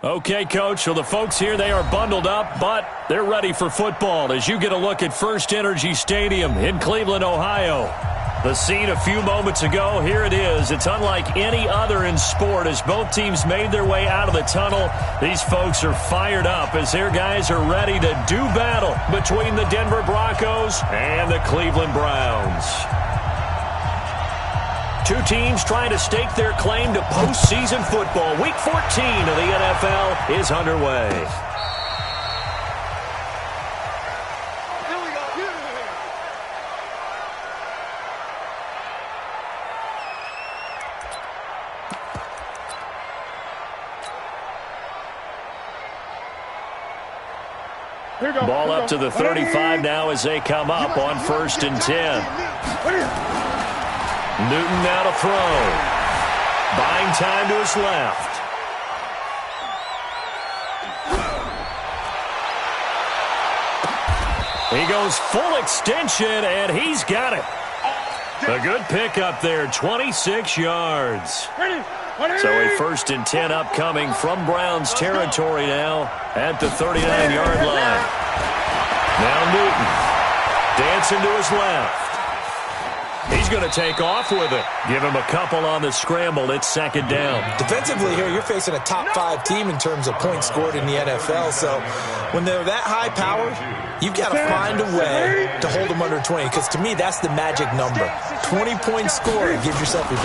Okay, Coach, so the folks here, they are bundled up, but they're ready for football as you get a look at First Energy Stadium in Cleveland, Ohio. The scene a few moments ago, here it is. It's unlike any other in sport as both teams made their way out of the tunnel. These folks are fired up as their guys are ready to do battle between the Denver Broncos and the Cleveland Browns. Two teams trying to stake their claim to postseason football. Week 14 of the NFL is underway. Ball up to the 35 now as they come up on 1st and 10. Newton now to throw. Buying time to his left. He goes full extension, and he's got it. A good pickup there, 26 yards. So a 1st and 10 upcoming from Browns territory now at the 39-yard line. Now Newton dancing to his left. He's going to take off with it. Give him a couple on the scramble. It's 2nd down. Defensively here, you're facing a top-5 team in terms of points scored in the NFL. So when they're that high powered, you've got to find a way to hold them under 20. Because to me, that's the magic number. 20 points scored, you give yourself your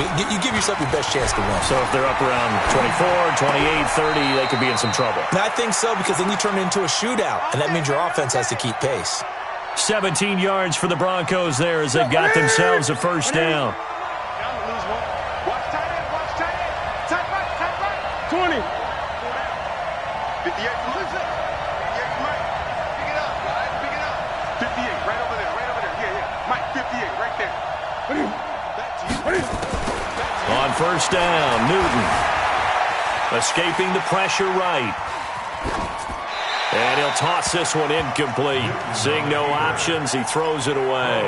best chance to win. So if they're up around 24, 28, 30, they could be in some trouble. And I think so, because then you turn it into a shootout, and that means your offense has to keep pace. 17 yards for the Broncos there as they've got themselves a 1st down. 20. 58. Pick it up. 58, right over there. Yeah. Mike, 58, right there. On 1st down, Newton escaping the pressure right. And he'll toss this one incomplete. Seeing no options, he throws it away.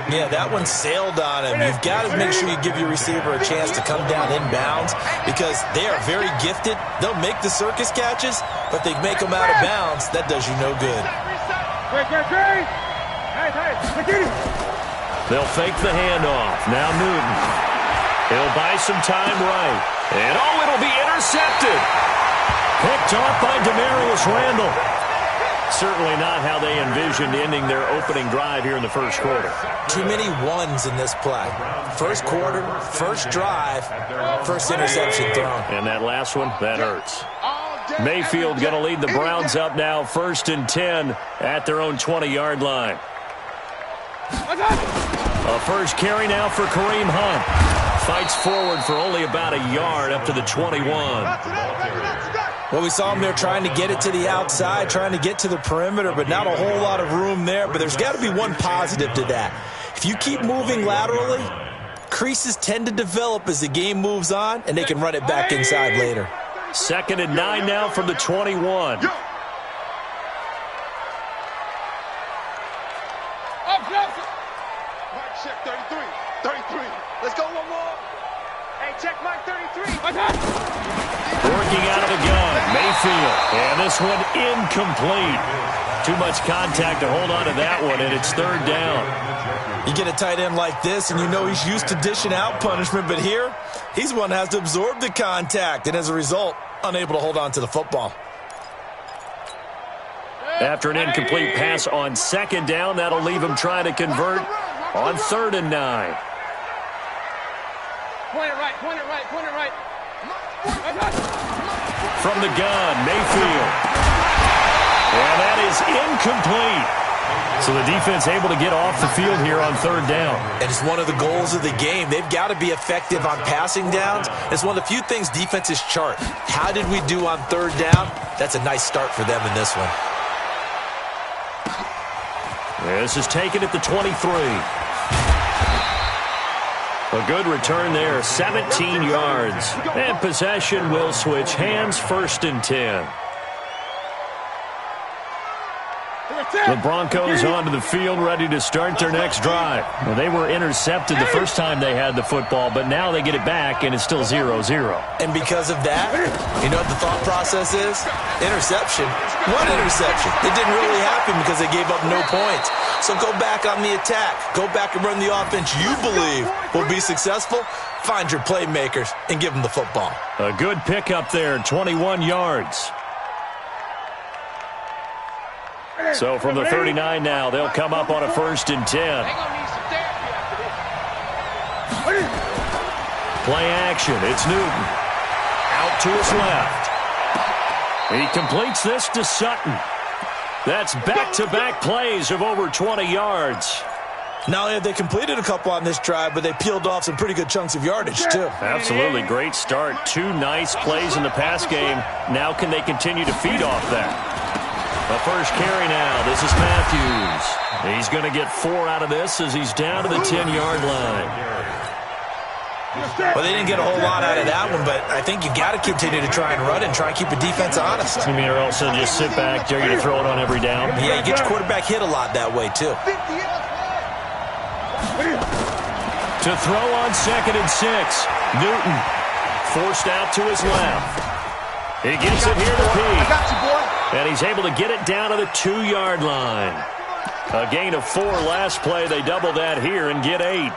Yeah, that one sailed on him. You've got to make sure you give your receiver a chance to come down inbounds because they are very gifted. They'll make the circus catches, but they make them out of bounds. That does you no good. They'll fake the handoff. Now Newton. He'll buy some time right. And, it'll be intercepted. Picked off by Demarius Randall. Certainly not how they envisioned ending their opening drive here in the 1st quarter. Too many ones in this play. 1st quarter, 1st drive, 1st interception thrown. And that last one, that hurts. Mayfield going to lead the Browns up now, 1st and 10 at their own 20-yard line. A 1st carry now for Kareem Hunt. Fights forward for only about a yard up to the 21. Well, we saw him there trying to get it to the outside, trying to get to the perimeter, but not a whole lot of room there. But there's got to be one positive to that. If you keep moving laterally, creases tend to develop as the game moves on, and they can run it back inside later. 2nd and 9 now from the 21. Mike, check 33. 33. Let's go one more. Hey, check Mike 33. Working out of the gun, Mayfield. And this one incomplete. Too much contact to hold on to that one, and it's 3rd down. You get a tight end like this, and you know he's used to dishing out punishment, but here, he's the one that has to absorb the contact, and as a result, unable to hold on to the football. After an incomplete pass on 2nd down, that'll leave him trying to convert on 3rd and 9. Point it right. From the gun, Mayfield. And that is incomplete. So the defense able to get off the field here on 3rd down. And it's one of the goals of the game. They've got to be effective on passing downs. It's one of the few things defenses chart. How did we do on 3rd down? That's a nice start for them in this one. This is taken at the 23. A good return there, 17 yards. And possession will switch hands, 1st and 10. The Broncos onto the field, ready to start their next drive. Well, they were intercepted the first time they had the football, but now they get it back, and it's still 0-0. And because of that, you know what the thought process is? Interception. One interception. It didn't really happen because they gave up no points. So go back on the attack. Go back and run the offense you believe will be successful. Find your playmakers and give them the football. A good pickup there, 21 yards. So from the 39 now, they'll come up on a 1st and 10. Play action. It's Newton. Out to his left. He completes this to Sutton. That's back-to-back plays of over 20 yards. Not only have they completed a couple on this drive, but they peeled off some pretty good chunks of yardage, too. Absolutely. Great start. 2 nice plays in the pass game. Now can they continue to feed off that? The first carry now. This is Matthews. He's going to get 4 out of this as he's down to the 10-yard line. Well, they didn't get a whole lot out of that one, but I think you got to continue to try and run and try and keep the defense honest. You mean or else they'll just sit back, dare you to throw it on every down? Yeah, you get your quarterback hit a lot that way, too. To throw on 2nd and 6. Newton forced out to his left. He gets it here to Pete. And he's able to get it down to the 2-yard line. A gain of 4 last play. They double that here and get 8.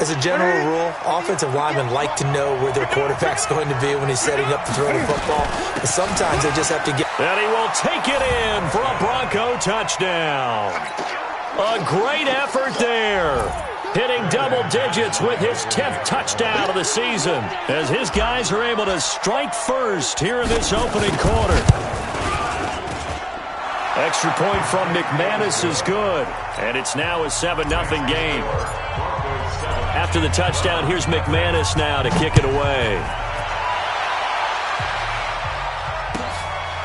As a general rule, offensive linemen like to know where their quarterback's going to be when he's setting up to throw the football. But sometimes they just have to get... And he will take it in for a Bronco touchdown. A great effort there. Hitting double digits with his 10th touchdown of the season as his guys are able to strike first here in this opening quarter. Extra point from McManus is good, and it's now a 7-0 game. After the touchdown, here's McManus now to kick it away.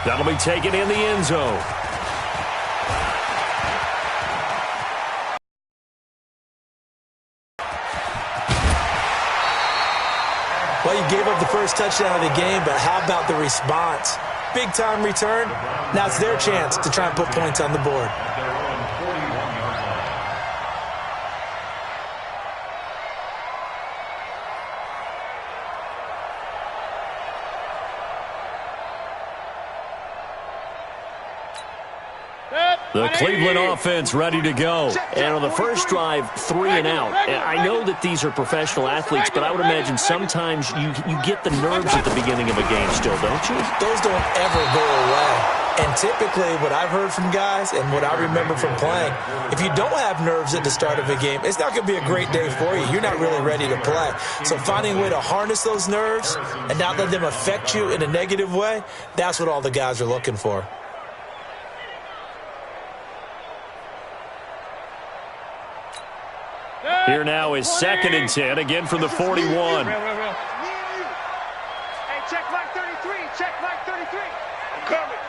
That'll be taken in the end zone. Well, you gave up the first touchdown of the game, but how about the response? Big-time return. Now it's their chance to try and put points on the board. The Cleveland offense ready to go. And on the first drive, 3 and out. I know that these are professional athletes, but I would imagine sometimes you get the nerves at the beginning of a game still, don't you? Those don't ever go away. And typically what I've heard from guys and what I remember from playing, if you don't have nerves at the start of a game, it's not going to be a great day for you. You're not really ready to play. So finding a way to harness those nerves and not let them affect you in a negative way, that's what all the guys are looking for. Here now is 2nd and 10, again from the 41. Hey, check Mike 33. Check Mike 33. I'm coming.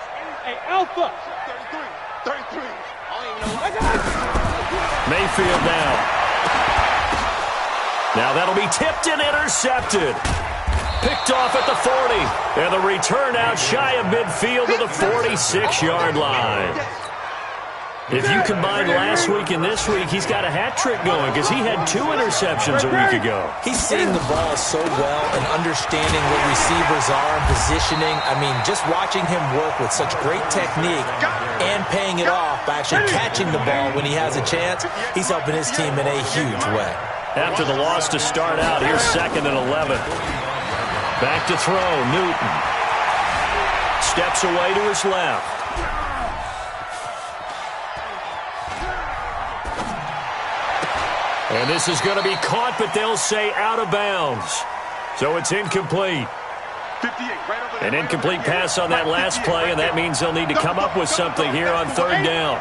Hey, Alpha. 33. Mayfield now. Now that'll be tipped and intercepted. Picked off at the 40. And the return out shy of midfield to the 46-yard line. If you combine last week and this week, he's got a hat trick going because he had 2 interceptions a week ago. He's seeing the ball so well and understanding what receivers are and positioning. I mean, just watching him work with such great technique and paying it off by actually catching the ball when he has a chance, he's helping his team in a huge way. After the loss to start out, here's 2nd and 11. Back to throw, Newton. Steps away to his left. And this is going to be caught, but they'll say out of bounds. So it's incomplete. An incomplete pass on that last play, and that means they'll need to come up with something here on 3rd down.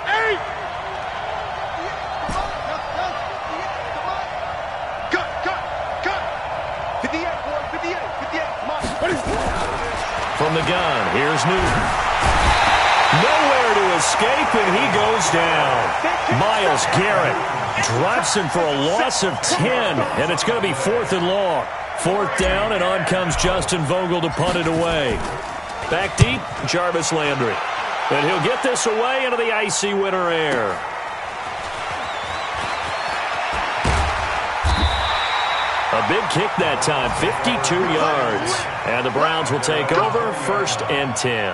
From the gun, here's Newton. Nowhere to escape, and he goes down. Myles Garrett drops him for a loss of 10, and it's going to be 4th and long. 4th down, and on comes Justin Vogel to punt it away. Back deep, Jarvis Landry. And he'll get this away into the icy winter air. A big kick that time, 52 yards. And the Browns will take over, 1st and 10.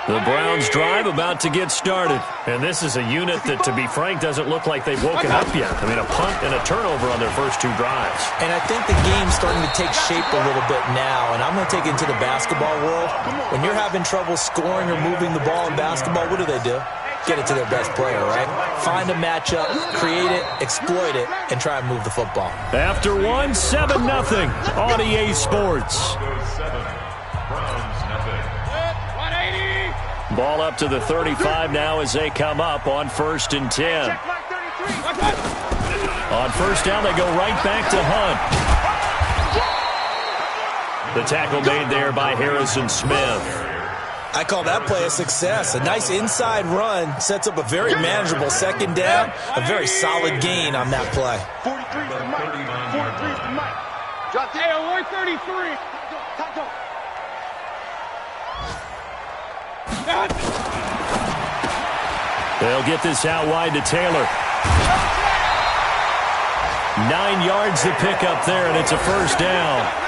The Browns drive about to get started. And this is a unit that, to be frank, doesn't look like they've woken up yet. I mean, a punt and a turnover on their first 2 drives. And I think the game's starting to take shape a little bit now. And I'm going to take it into the basketball world. When you're having trouble scoring or moving the ball in basketball, what do? Get it to their best player, right? Find a matchup, create it, exploit it, and try and move the football. After 1, 7-0 on EA Sports. Ball up to the 35 now as they come up on 1st and 10. On 1st down, they go right back to Hunt. The tackle made there by Harrison Smith. I call that play a success. A nice inside run sets up a very manageable 2nd down. A very solid gain on that play. 43 is the Mike. 43 is the Mike. Drop it. Hey, 133. They'll get this out wide to Taylor. 9 yards to pick up there, and it's a 1st down.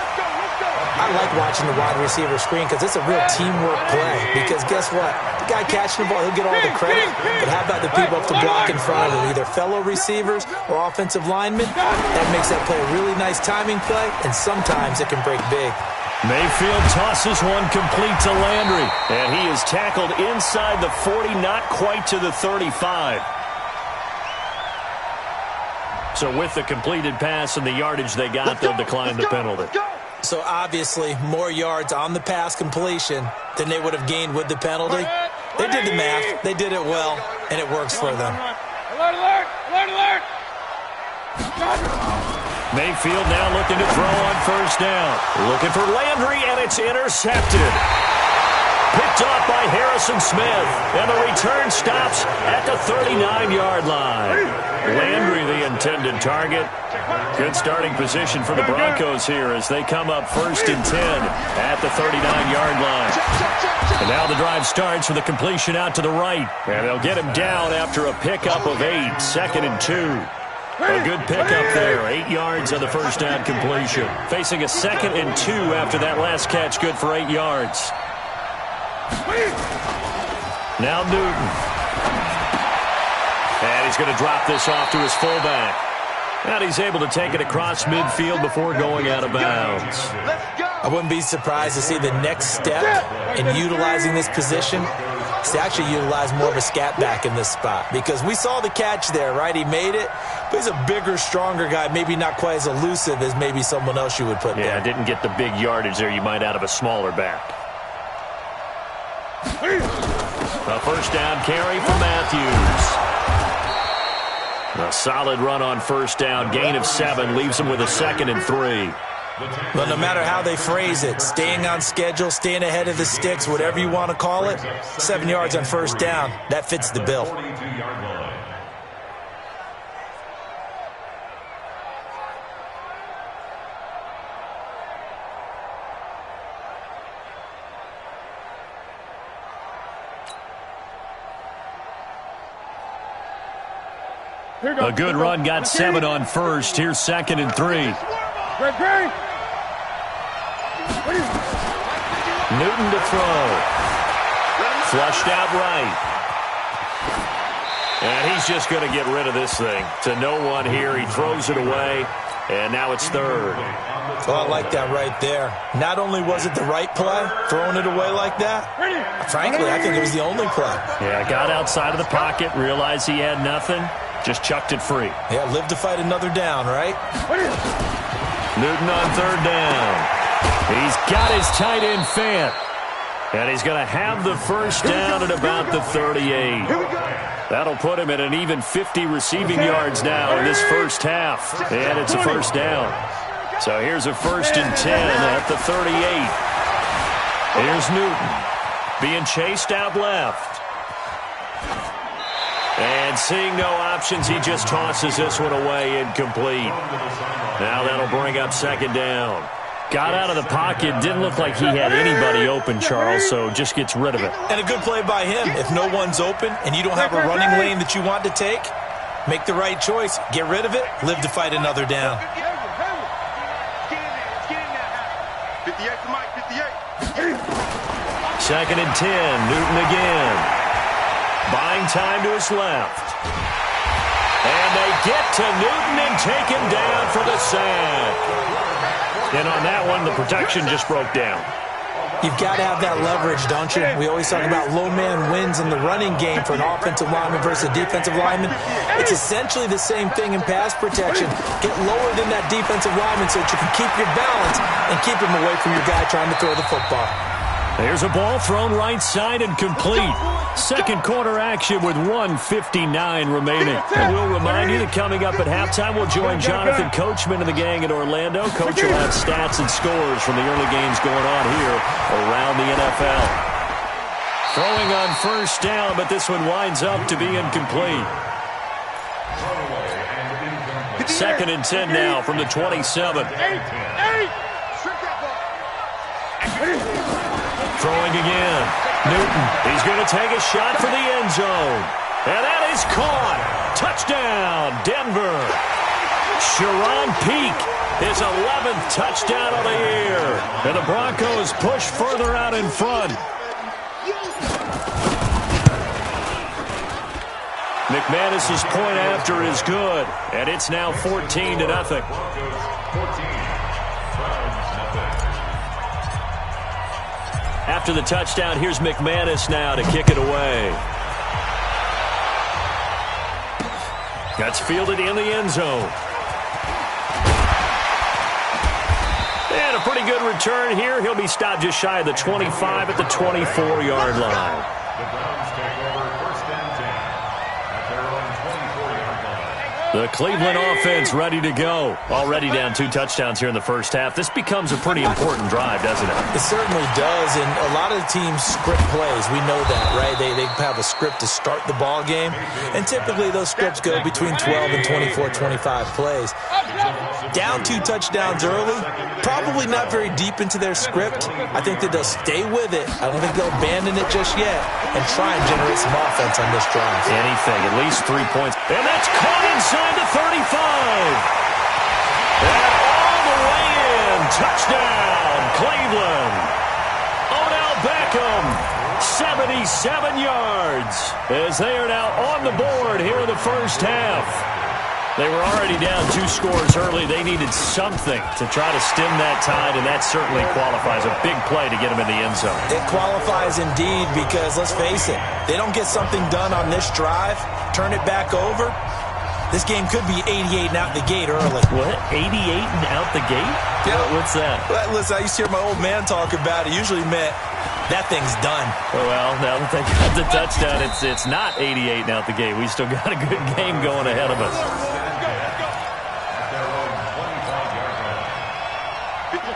I like watching the wide receiver screen because it's a real teamwork play. Because guess what? The guy catching the ball, he'll get all the credit. But how about the people up to block in front of him, either fellow receivers or offensive linemen? That makes that play a really nice timing play, and sometimes it can break big. Mayfield tosses one complete to Landry. And he is tackled inside the 40, not quite to the 35. So with the completed pass and the yardage they got, they'll decline the penalty. So obviously, more yards on the pass completion than they would have gained with the penalty. They did the math. They did it well, and it works for them. Alert, alert, alert, alert. Mayfield now looking to throw on 1st down. Looking for Landry, and it's intercepted. Picked off by Harrison Smith, and the return stops at the 39-yard line. Landry, the intended target. Good starting position for the Broncos here as they come up 1st and 10 at the 39-yard line. And now the drive starts with a completion out to the right. And they'll get him down after a pickup of 8, 2nd and 2. A good pickup there, 8 yards on the 1st down completion. Facing a 2nd and 2 after that last catch, good for 8 yards. Now Newton. And he's going to drop this off to his fullback. And he's able to take it across midfield before going out of bounds. I wouldn't be surprised to see the next step in utilizing this position is to actually utilize more of a scat back in this spot. Because we saw the catch there, right? He made it, but he's a bigger, stronger guy, maybe not quite as elusive as maybe someone else you would put there. Yeah, didn't get the big yardage there you might out of a smaller back. A 1st down carry for Matthews. A solid run on 1st down. Gain of 7 leaves him with a 2nd and 3. But no matter how they phrase it, staying on schedule, staying ahead of the sticks, whatever you want to call it, 7 yards on 1st down, that fits the bill. A good run, got 7 on 1st. Here's 2nd and 3. Newton to throw. Flushed out right. And he's just going to get rid of this thing. To no one here. He throws it away. And now it's 3rd. Oh, I like that right there. Not only was it the right play, throwing it away like that, frankly, I think it was the only play. Yeah, got outside of the pocket, realized he had nothing, just chucked it free. Yeah, live to fight another down, right? Newton on 3rd down. He's got his tight end Fant. And he's going to have the 1st down at about the 38. That'll put him at an even 50 receiving yards now in this first half. And it's a 1st down. So here's a 1st and 10 at the 38. Here's Newton being chased out left. And seeing no options, he just tosses this one away incomplete. Now that'll bring up 2nd down. Got out of the pocket. Didn't look like he had anybody open, Charles, so just gets rid of it. And a good play by him. If no one's open and you don't have a running lane that you want to take, make the right choice. Get rid of it. Live to fight another down. 58 to Mike, 58. 2nd and 10. Newton again. Buying time to his left. And they get to Newton and take him down for the sack. And on that one, the protection just broke down. You've got to have that leverage, don't you? We always talk about low man wins in the running game for an offensive lineman versus a defensive lineman. It's essentially the same thing in pass protection. Get lower than that defensive lineman so that you can keep your balance and keep him away from your guy trying to throw the football. There's a ball thrown right side and complete. Second quarter action with 1:59 remaining. And we'll remind you that coming up at halftime, we'll join Jonathan Coachman and the gang in Orlando. Coach will have stats and scores from the early games going on here around the NFL. Throwing on first down, but this one winds up to be incomplete. 2nd and 10 now from the 27. Throwing again. Newton, he's going to take a shot for the end zone. And that is caught. Touchdown, Denver. Sharon Peak, his 11th touchdown of the year. And the Broncos push further out in front. McManus's point after is good. And it's now 14-0. After the touchdown, here's McManus now to kick it away. That's fielded in the end zone. And a pretty good return here. He'll be stopped just shy of the 25 at the 24-yard line. The Cleveland offense ready to go. Already down 2 touchdowns here in the first half. This becomes a pretty important drive, doesn't it? It certainly does, and a lot of the teams script plays. We know that, right? They have a script to start the ball game, and typically those scripts go between 12 and 24, 25 plays. Down 2 touchdowns early, probably not very deep into their script. I think that they'll stay with it. I don't think they'll abandon it just yet and try and generate some offense on this drive. Anything, at least 3 points. And that's caught inside the 35. And all the way in. Touchdown, Cleveland. Odell Beckham, 77 yards, as they are now on the board here in the first half. They were already down 2 scores early. They needed something to try to stem that tide, and that certainly qualifies. A big play to get them in the end zone. It qualifies indeed because, let's face it, they don't get something done on this drive, turn it back over, this game could be 88 and out the gate early. What? 88 and out the gate? Yeah. What's that? Well, listen, I used to hear my old man talk about it. Usually meant that thing's done. Well, now that they got the touchdown, it's not 88 and out the gate. We still got a good game going ahead of us.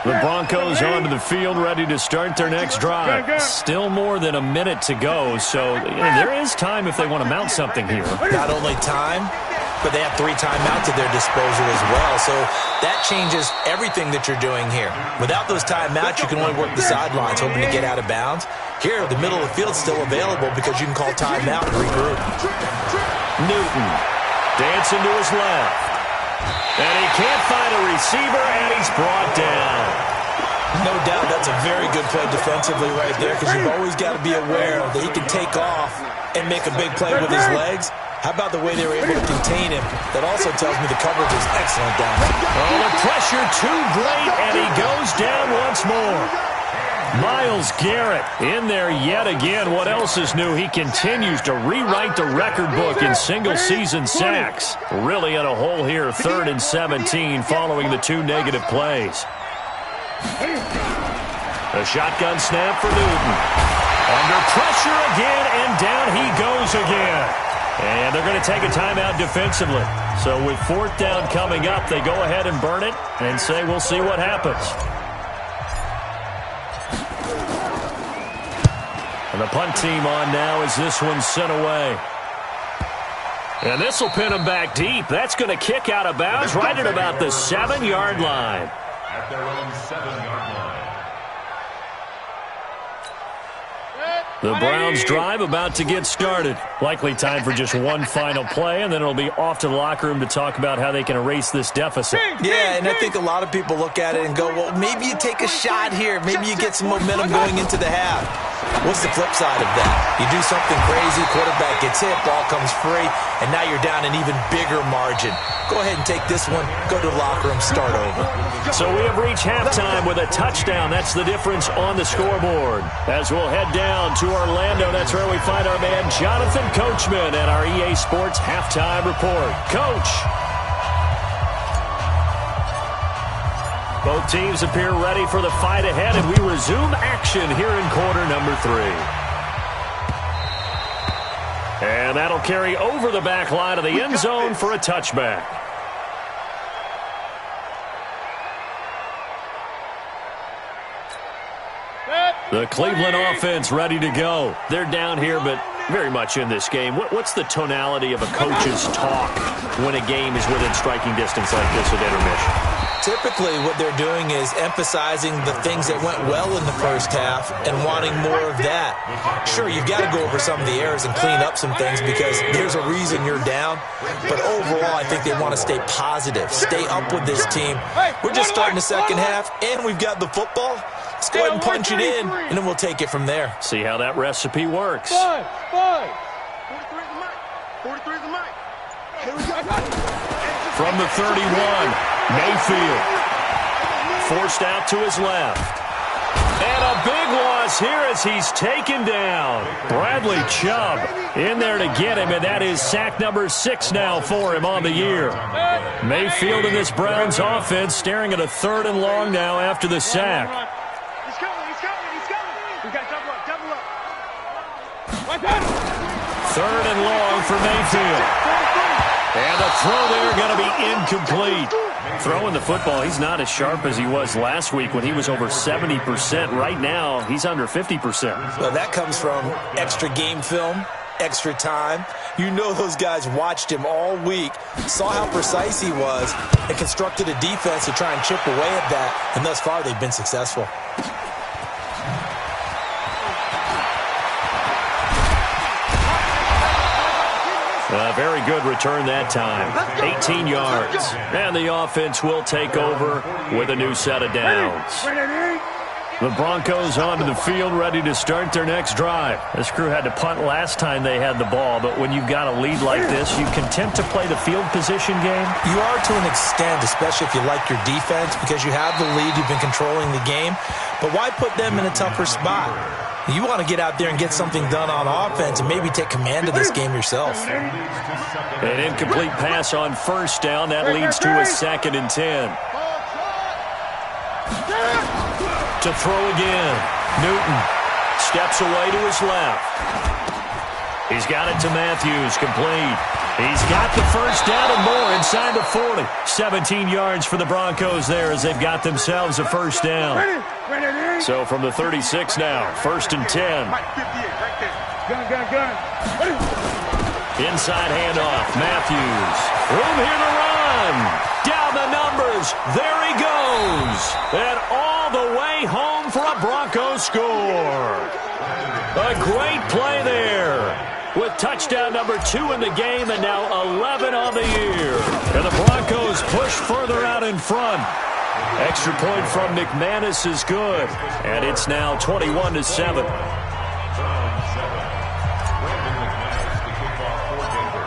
The Broncos onto the field, ready to start their next drive. Still more than a minute to go, so there is time if they want to mount something here. Not only time, but they have 3 timeouts at their disposal as well, so that changes everything that you're doing here. Without those timeouts, you can only work the sidelines, hoping to get out of bounds. Here, the middle of the field is still available because you can call timeout and regroup. Newton dancing to his left. And he can't find a receiver, and he's brought down. No doubt that's a very good play defensively right there because you've always got to be aware that he can take off and make a big play with his legs. How about the way they were able to contain him? That also tells me the coverage is excellent down there. Oh, the pressure too great, and he goes down once more. Myles Garrett in there yet again. What else is new? He continues to rewrite the record book in single-season sacks. Really in a hole here, 3rd and 17 following the 2 negative plays. A shotgun snap for Newton. Under pressure again, and down he goes again. And they're going to take a timeout defensively. So with 4th down coming up, they go ahead and burn it and say we'll see what happens. And the punt team on now as this one's sent away. And this will pin him back deep. That's going to kick out of bounds right at about the 7-yard line. at their own 7-yard line. The Browns drive about to get started. Likely time for just one final play, and then it'll be off to the locker room to talk about how they can erase this deficit. Yeah, and I think a lot of people look at it and go, well, maybe you take a shot here. Maybe you get some momentum going into the half. What's the flip side of that? You do something crazy, quarterback gets hit, ball comes free, and now you're down an even bigger margin. Go ahead and take this one, go to the locker room, start over. So we have reached halftime with a touchdown. That's the difference on the scoreboard. As we'll head down to Orlando, that's where we find our man Jonathan Coachman at our EA Sports Halftime Report. Coach. Both teams appear ready for the fight ahead, and we resume action here in quarter number 3. And that'll carry over the back line of the end zone for a touchback. The Cleveland offense ready to go. They're down here, but very much in this game. What's the tonality of a coach's talk when a game is within striking distance like this at intermission? Typically, what they're doing is emphasizing the things that went well in the first half and wanting more of that. Sure, you've got to go over some of the errors and clean up some things because there's a reason you're down. But overall, I think they want to stay positive, stay up with this team. We're just starting the second half, and we've got the football. Let's go ahead and punch it in, and then we'll take it from there. See how that recipe works. 5. 43 is the mic. 43 is the mic. Here we go. From the 31, Mayfield forced out to his left. And a big loss here as he's taken down. Bradley Chubb in there to get him, and that is sack number 6 now for him on the year. Mayfield in this Browns offense staring at a 3rd and long now after the sack. He's coming. We got double up. 3rd and long for Mayfield. And the throw there going to be incomplete. Throwing the football, he's not as sharp as he was last week when he was over 70%. Right now, he's under 50%. Well, that comes from extra game film, extra time. You know those guys watched him all week, saw how precise he was, and constructed a defense to try and chip away at that. And thus far, they've been successful. A very good return that time. 18 yards. And the offense will take over with a new set of downs. The Broncos onto the field ready to start their next drive. This crew had to punt last time they had the ball, but when you've got a lead like this, you content to play the field position game? You are to an extent, especially if you like your defense, because you have the lead, you've been controlling the game. But why put them in a tougher spot? You want to get out there and get something done on offense and maybe take command of this game yourself. An incomplete pass on 1st down. That leads to a 2nd and 10. To throw again. Newton steps away to his left. He's got it to Matthews, complete. He's got the 1st down and more inside the 40. 17 yards for the Broncos there as they've got themselves a 1st down. So from the 36 now, 1st and 10. Gun. Inside handoff, Matthews. Room here to run. Down the numbers. There he goes. And all the way home for a Broncos score. A great play there. With touchdown number 2 in the game and now 11 on the year. And the Broncos push further out in front. Extra point from McManus is good. And it's now 21-7.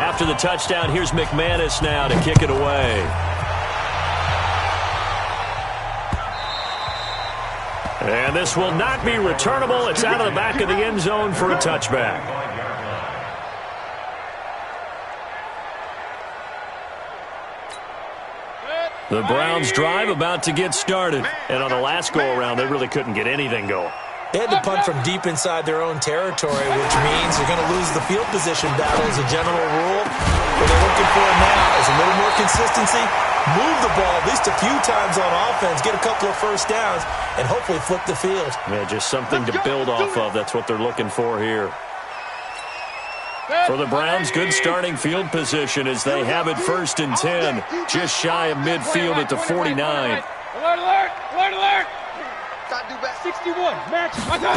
After the touchdown, here's McManus now to kick it away. And this will not be returnable. It's out of the back of the end zone for a touchback. The Browns drive about to get started. And on the last go-around, they really couldn't get anything going. They had to punt from deep inside their own territory, which means they're going to lose the field position battle as a general rule. What they're looking for now is a little more consistency, move the ball at least a few times on offense, get a couple of 1st downs, and hopefully flip the field. Yeah, just something to build off of. That's what they're looking for here. For the Browns, good starting field position as they have it 1st and 10, just shy of midfield at the 49. Alert, alert! Alert, alert! Got to do back. 61, match, my time!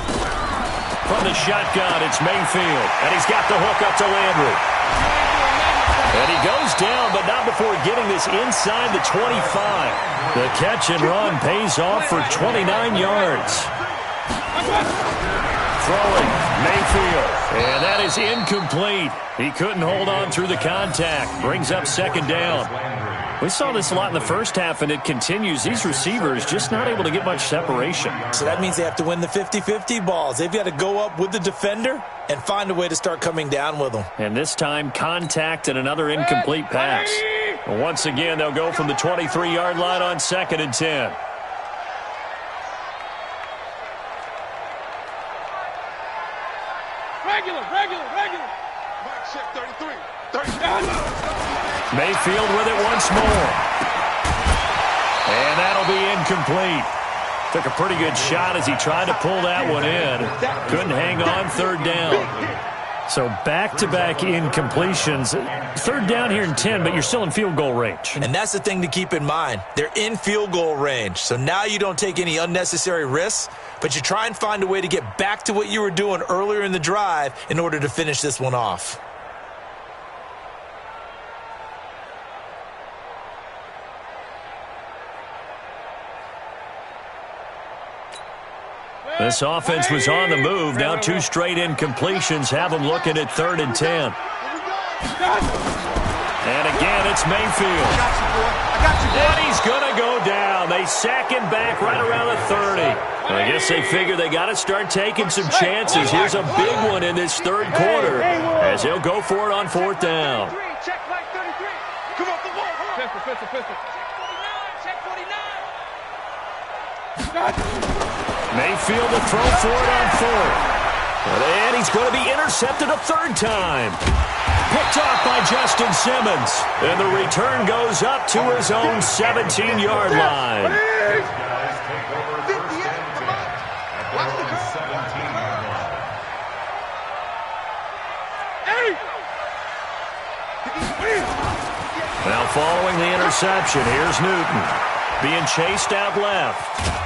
From the shotgun, it's Mayfield. And he's got the hook up to Landry. And he goes down, but not before getting this inside the 25. The catch and run pays off for 29 yards. Throwing, Mayfield. And that is incomplete. He couldn't hold on through the contact. Brings up second down. We saw this a lot in the first half, and it continues. These receivers just not able to get much separation. So that means they have to win the 50-50 balls. They've got to go up with the defender and find a way to start coming down with them. And this time, contact and another incomplete pass. Once again, they'll go from the 23-yard line on 2nd and 10. Regular. Mike, check 33. 33. Mayfield with it once more. And that'll be incomplete. Took a pretty good shot as he tried to pull that one in. Couldn't hang on, third down. So back-to-back incompletions. Third down here in 10, but you're still in field goal range. And that's the thing to keep in mind. They're in field goal range. So now you don't take any unnecessary risks, but you try and find a way to get back to what you were doing earlier in the drive in order to finish this one off. This offense was on the move. Now 2 straight incompletions have them looking at 3rd and 10. And again, it's Mayfield. And he's going to go down. They sack him back right around the 30. I guess they figure they got to start taking some chances. Here's a big one in this third quarter as he'll go for it on 4th down. Check like 33. Come on, come on. Pistol. Check 49. Mayfield to throw for it on 4th. And he's going to be intercepted a 3rd time. Picked off by Justin Simmons. And the return goes up to his own 17-yard line. Guys take over first and 10 at their own 17-yard line. Now following the interception, here's Newton. Being chased out left.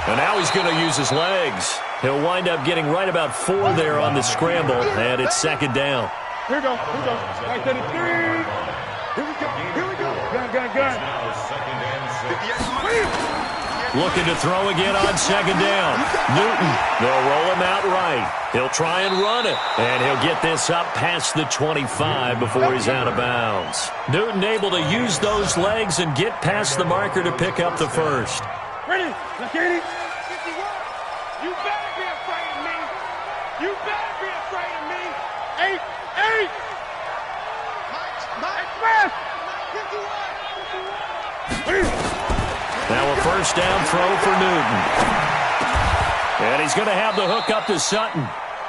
And now he's going to use his legs. He'll wind up getting right about 4 there on the scramble, and it's 2nd down. Here we go. Right 33. Here we go. Gun. Now 2nd and 6. Looking to throw again on 2nd down. Newton, they'll roll him out right. He'll try and run it, and he'll get this up past the 25 before he's out of bounds. Newton able to use those legs and get past the marker to pick up the first. Ready? Lakini. You better be afraid of me. You better be afraid of me. 8. Mike. Now a first down throw for Newton. And he's going to have the hook up to Sutton.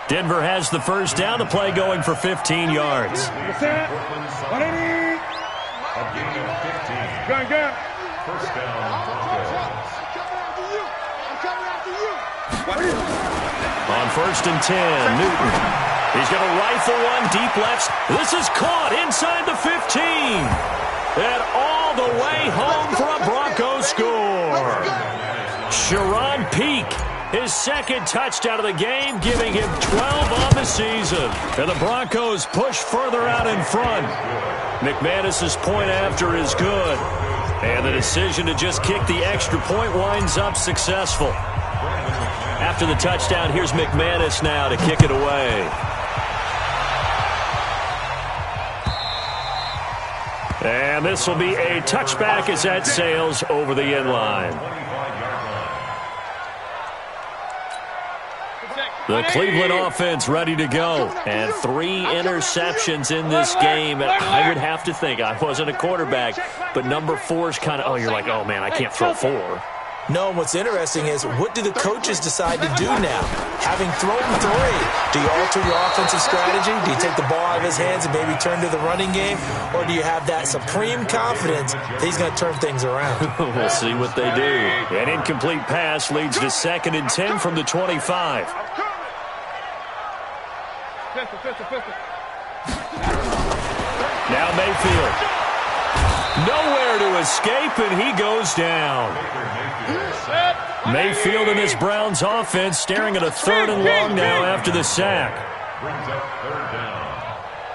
Denver has the first down. The play going for 15 yards. Portland Sutton. A gain of 15. Gun. First down, Broncos. On 1st and 10, Newton. He's going to rifle one deep left. This is caught inside the 15. And all the way home for a Broncos score. Sharon Peak, his 2nd touchdown of the game, giving him 12 on the season. And the Broncos push further out in front. McManus's point after is good. And the decision to just kick the extra point winds up successful. After the touchdown, here's McManus now to kick it away. And this will be a touchback as that sails over the end line. The Cleveland offense ready to go. And 3 interceptions in this game. I would have to think, I wasn't a quarterback, but number 4 is kind of, you're like, oh man, I can't throw 4. No, what's interesting is what do the coaches decide to do now? Having thrown 3, do you alter your offensive strategy? Do you take the ball out of his hands and maybe turn to the running game? Or do you have that supreme confidence that he's going to turn things around? We'll see what they do. An incomplete pass leads to 2nd and 10 from the 25. Now Mayfield. Nowhere to escape, and he goes down. Mayfield and this Browns offense staring at a 3rd and long now after the sack. Brings up 3rd down.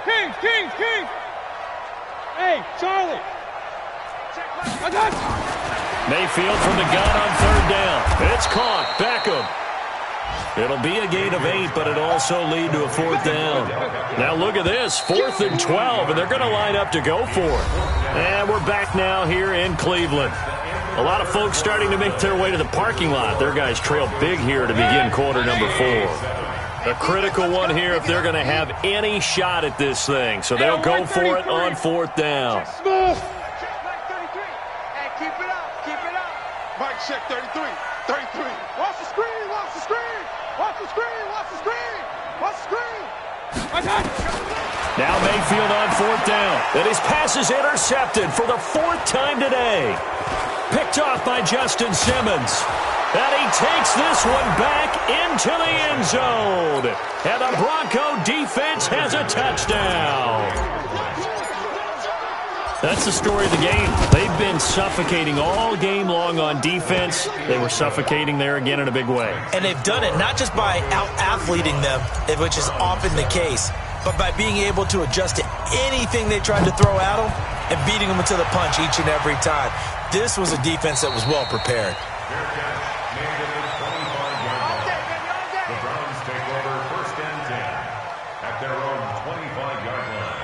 King! Hey, Charlie! I got you! Mayfield from the gun on 3rd down. It's caught. Beckham. It'll be a gain of 8, but it'll also lead to a 4th down. Now look at this, 4th and 12, and they're going to line up to go for it. And we're back now here in Cleveland. A lot of folks starting to make their way to the parking lot. Their guys trail big here to begin quarter number 4. A critical one here if they're going to have any shot at this thing. So they'll go for it on 4th down. Smooth! Hey, keep it up. Mike, check 33. Watch the screen! I got you! Now Mayfield on 4th down. And his pass is intercepted for the 4th time today. Picked off by Justin Simmons. And he takes this one back into the end zone. And the Bronco defense has a touchdown. That's the story of the game. They've been suffocating all game long on defense. They were suffocating there again in a big way. And they've done it not just by out-athleting them, which is often the case, but by being able to adjust to anything they tried to throw at them and beating them to the punch each and every time. This was a defense that was well prepared. The Browns take over 1st and 10 at their own 25-yard line.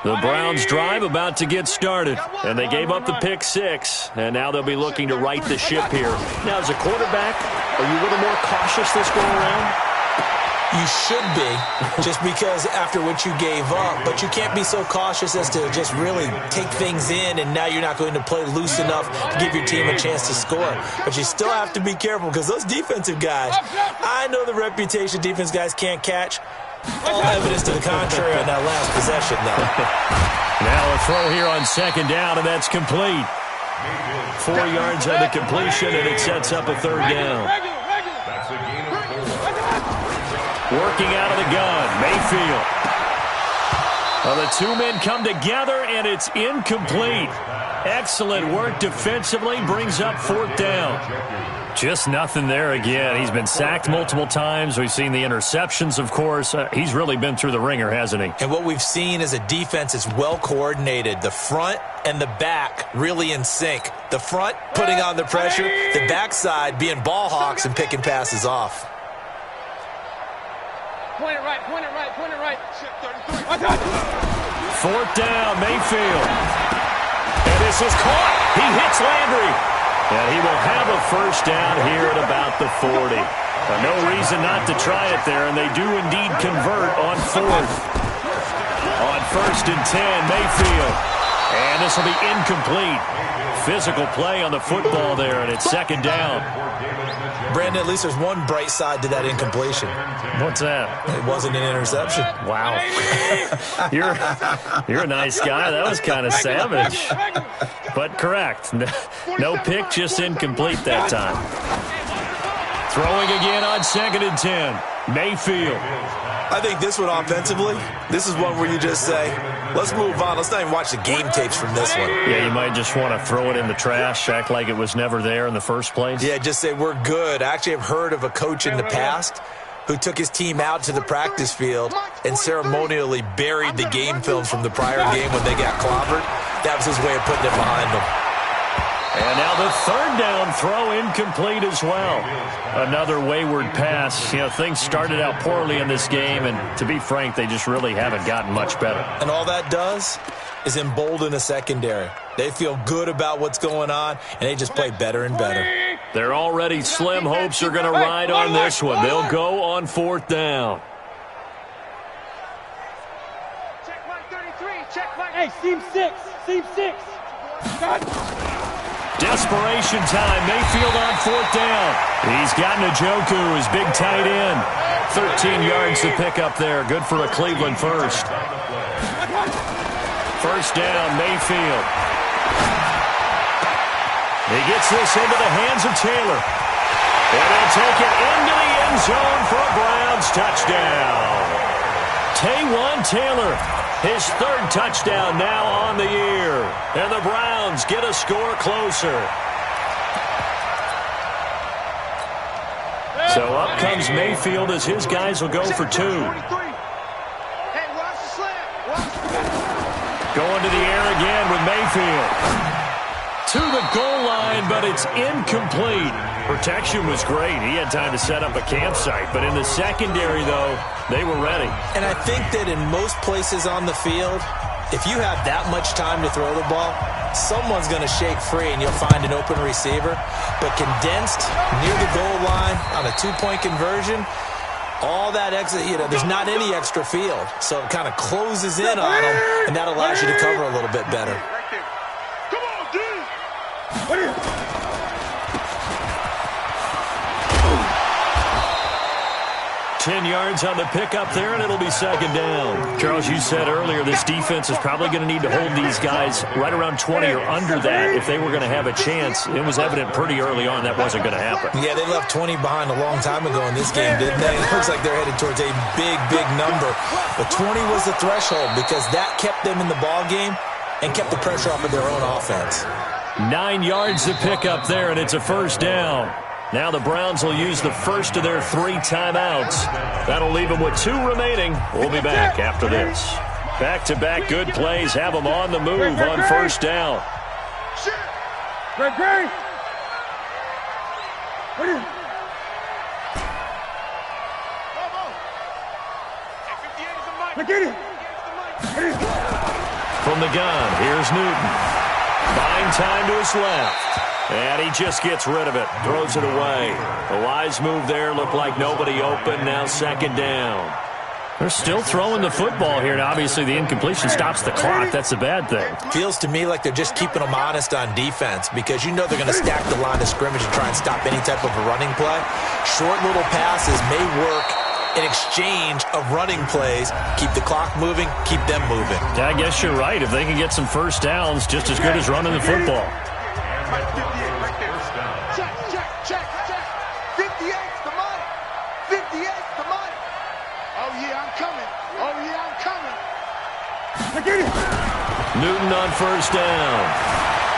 The Browns drive about to get started, and they gave up the pick 6, and now they'll be looking to right the ship here. Now, as a quarterback, are you a little more cautious this go around? You should be, just because after what you gave up, but you can't be so cautious as to just really take things in, and now you're not going to play loose enough to give your team a chance to score. But you still have to be careful, because those defensive guys, I know the reputation defense guys can't catch. All evidence to the contrary on that last possession, though. Now a throw here on 2nd down, and that's complete. 4 yards on the completion, and it sets up a 3rd down. That's a gain of 4. Working out of the gun, Mayfield. Well, the 2 men come together, and it's incomplete. Excellent work defensively, brings up 4th down. Just nothing there again. He's been sacked multiple times. We've seen the interceptions, of course. He's really been through the ringer, hasn't he? And what we've seen is a defense that's well coordinated. The front and the back really in sync. The front putting on the pressure, the backside being ball hawks and picking passes off. Point it right. I got you. 4th down, Mayfield. And this is caught. He hits Landry. And he will have a 1st down here at about the 40. No reason not to try it there, and they do indeed convert on 4th. On 1st and 10, Mayfield. And this will be incomplete. Physical play on the football there, and it's 2nd down. Brandon, at least there's one bright side to that incompletion. What's that? It wasn't an interception. Wow. You're a nice guy. That was kind of savage. But correct. No pick, just incomplete that time. Throwing again on 2nd and 10. Mayfield. I think this one offensively, this is one where you just say, let's move on. Let's not even watch the game tapes from this one. Yeah, you might just want to throw it in the trash, act like it was never there in the first place. Yeah, just say we're good. I actually have heard of a coach in the past who took his team out to the practice field and ceremonially buried the game film from the prior game when they got clobbered. That was his way of putting it behind them. And now the 3rd down throw incomplete as well. Another wayward pass. You know, things started out poorly in this game, and to be frank, they just really haven't gotten much better. And all that does is embolden a secondary. They feel good about what's going on, and they just play better and better. Their already slim hopes are going to ride on this one. They'll go on 4th down. Check Mike 33. Check Mike. Hey, seam 6. Desperation time. Mayfield on 4th down. He's got Njoku, his big tight end. 13 yards to pick up there. Good for a Cleveland first. 1st down, Mayfield. He gets this into the hands of Taylor. And they'll take it into the end zone for a Browns touchdown. Taywan Taylor, his third touchdown now on the year. And the Browns get a score closer. So up comes Mayfield as his guys will go for two. Going to the air again with Mayfield. To the goal line, but it's incomplete. Protection was great. He had time to set up a campsite. But in the secondary, though, they were ready. And I think that in most places on the field, if you have that much time to throw the ball, someone's going to shake free and you'll find an open receiver. But condensed near the goal line on a two-point conversion, all that extra, there's not any extra field. So it kind of closes in on them, and that allows you to cover a little bit better. Come on, dude. What are you? 10 yards on the pickup there, and it'll be second down. Charles, you said earlier this defense is probably going to need to hold these guys right around 20 or under that if they were going to have a chance. It was evident pretty early on that wasn't going to happen. Yeah, they left 20 behind a long time ago in this game, didn't they? It looks like they're headed towards a big, big number. But 20 was the threshold because that kept them in the ball game and kept the pressure off of their own offense. 9 yards to pick up there, and it's a first down. Now the Browns will use the first of their 3 timeouts. That'll leave them with 2 remaining. We'll be back after this. Back-to-back good plays have them on the move on first down. Great. What are you? Look at it. From the gun, here's Newton. Buying time to his left. And he just gets rid of it, throws it away. A wise move there, looked like nobody open, now second down. They're still throwing the football here, and obviously the incompletion stops the clock. That's a bad thing. Feels to me like they're just keeping them honest on defense because you know they're going to stack the line of scrimmage and try and stop any type of a running play. Short little passes may work in exchange of running plays. Keep the clock moving, keep them moving. Yeah, I guess you're right. If they can get some first downs, just as good as running the football. Check. 58's the money. 58's the money. Oh, yeah, I'm coming. Look at it. Newton on first down.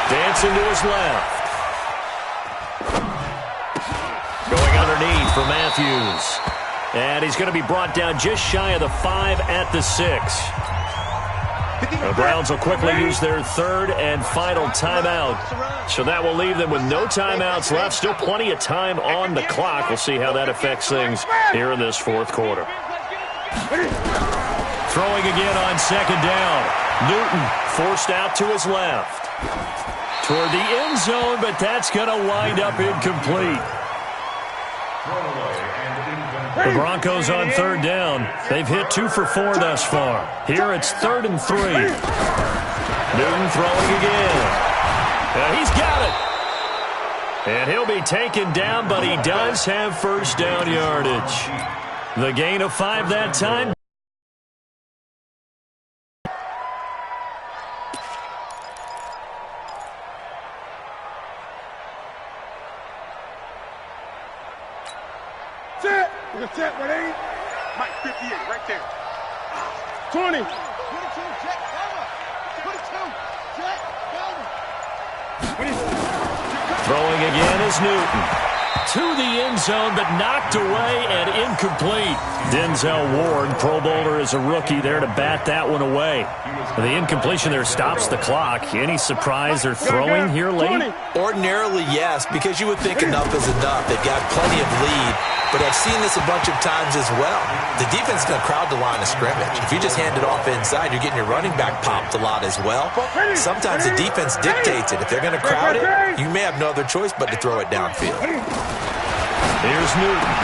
Dancing to his left. Going underneath for Matthews. And he's going to be brought down just shy of the 5 at the 6. The Browns will quickly use their third and final timeout. So that will leave them with no timeouts left. Still plenty of time on the clock. We'll see how that affects things here in this fourth quarter. Throwing again on second down. Newton forced out to his left. Toward the end zone, but that's going to wind up incomplete. The Broncos on third down. They've hit 2 for 4 thus far. Here it's 3rd and 3. Newton throwing again. And he's got it. And he'll be taken down, but he does have first down yardage. The gain of 5 that time. Set, what ain't? Mike, 58, right there. 20. 22, check, cover. 22, check, cover. Throwing again is Newton. To the end zone, but knocked away and incomplete. Denzel Ward, Pro Bowler as a rookie, there to bat that one away. The incompletion there stops the clock. Any surprise they're throwing here late? Ordinarily, yes, because you would think enough is enough. They've got plenty of lead, but I've seen this a bunch of times as well. The defense is going to crowd the line of scrimmage. If you just hand it off inside, you're getting your running back popped a lot as well. Sometimes the defense dictates it. If they're going to crowd it, you may have no other choice but to throw it downfield. Here's Newton.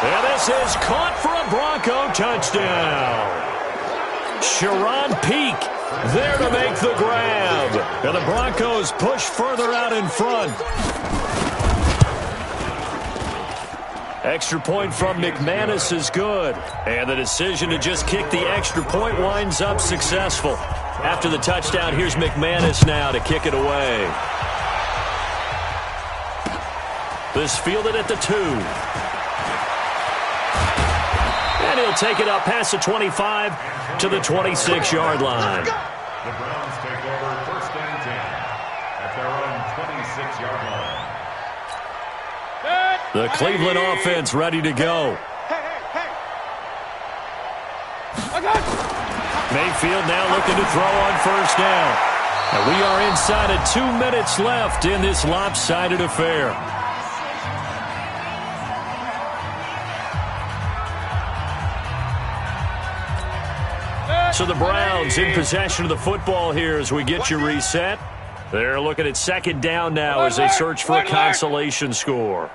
And this is caught for a Bronco touchdown. Sharon Peak there to make the grab. And the Broncos push further out in front. Extra point from McManus is good. And the decision to just kick the extra point winds up successful. After the touchdown, here's McManus now to kick it away. This fielded at the 2. And he'll take it up past the 25 to the 26-yard line. The Browns take over 1st and 10 at their own 26-yard line. The Cleveland offense ready to go. Mayfield now looking to throw on 1st down. And we are inside of 2 minutes left in this lopsided affair. So the Browns in possession of the football here as we get you reset. They're looking at 2nd down now as they search for a consolation score.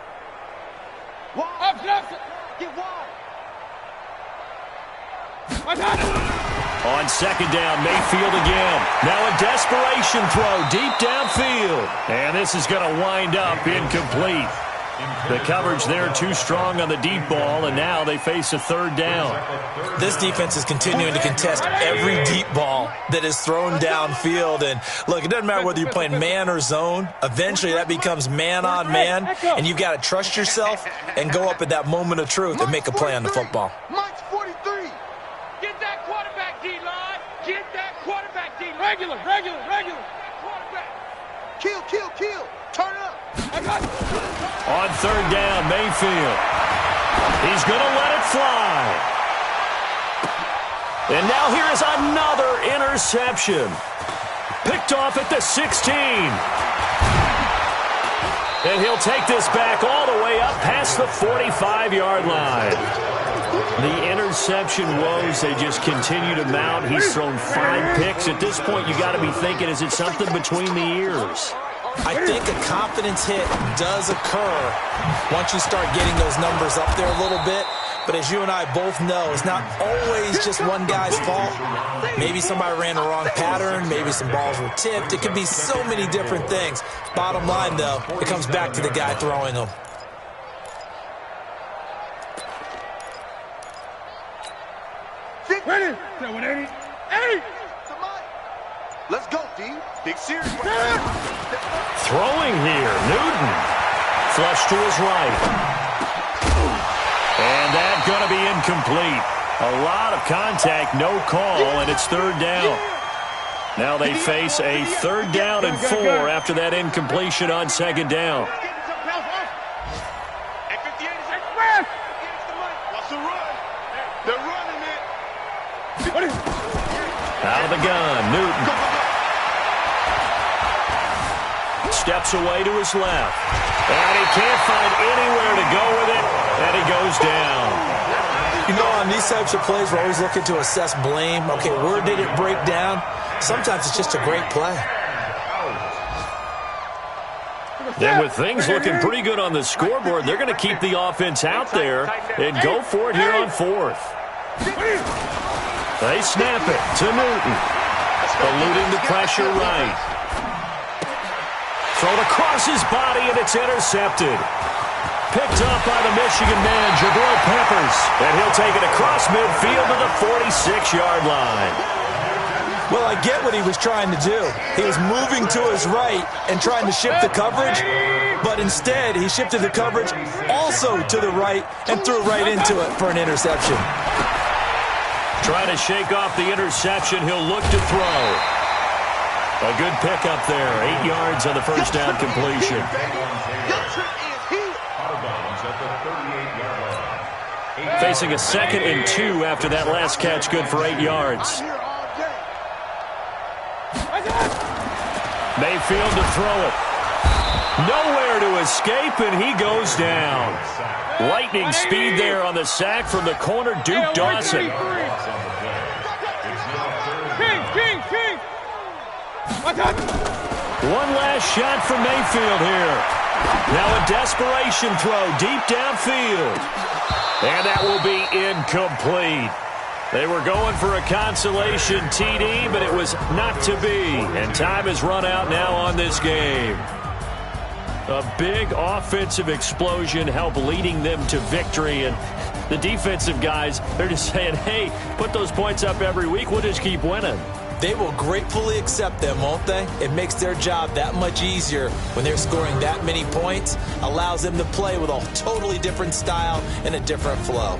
On 2nd down, Mayfield again. Now a desperation throw deep downfield. And this is going to wind up incomplete. The coverage there too strong on the deep ball, and now they face a 3rd down. This defense is continuing to contest every deep ball that is thrown downfield. And look, it doesn't matter whether you're playing man or zone. Eventually that becomes man on man, and you've got to trust yourself and go up at that moment of truth and make a play on the football. Mike's 43. Get that quarterback, D-line. Get that quarterback, D-line. Regular. Quarterback. Kill. Turn up. On 3rd down, Mayfield. He's going to let it fly. And now here is another interception. Picked off at the 16. And he'll take this back all the way up past the 45-yard line. The interception woes, they just continue to mount. He's thrown 5 picks. At this point, you got to be thinking, is it something between the ears? I think a confidence hit does occur once you start getting those numbers up there a little bit. But as you and I both know, it's not always just one guy's fault. Maybe somebody ran the wrong pattern. Maybe some balls were tipped. It could be so many different things. Bottom line, though, it comes back to the guy throwing them. Ready? 80. Let's go, D. Big series. Throwing here, Newton. Flush to his right. And that's going to be incomplete. A lot of contact, no call, and it's 3rd down. Now they face a 3rd down and 4 after that incompletion on 2nd down. They're running it. Out of the gun, Newton. Steps away to his left. And he can't find anywhere to go with it, and he goes down. You know, on these types of plays, we're always looking to assess blame. Okay, where did it break down? Sometimes it's just a great play. And with things looking pretty good on the scoreboard, they're going to keep the offense out there and go for it here on 4th. They snap it to Newton. Eluding the pressure right. Thrown across his body, and it's intercepted. Picked up by the Michigan man, Jabril Peppers. And he'll take it across midfield to the 46-yard line. Well, I get what he was trying to do. He was moving to his right and trying to shift the coverage, but instead he shifted the coverage also to the right and threw right into it for an interception. Trying to shake off the interception, he'll look to throw. A good pickup there, 8 yards on the 1st down completion. Facing a 2nd and 2 after that last catch, good for 8 yards. Mayfield to throw it. Nowhere to escape, and he goes down. Lightning speed there on the sack from the corner, Duke Dawson. King. One last shot for Mayfield here. Now a desperation throw deep downfield. And that will be incomplete. They were going for a consolation TD, but it was not to be. And time has run out now on this game. A big offensive explosion helped leading them to victory. And the defensive guys, they're just saying, hey, put those points up every week. We'll just keep winning. They will gratefully accept them, won't they? It makes their job that much easier when they're scoring that many points. Allows them to play with a totally different style and a different flow.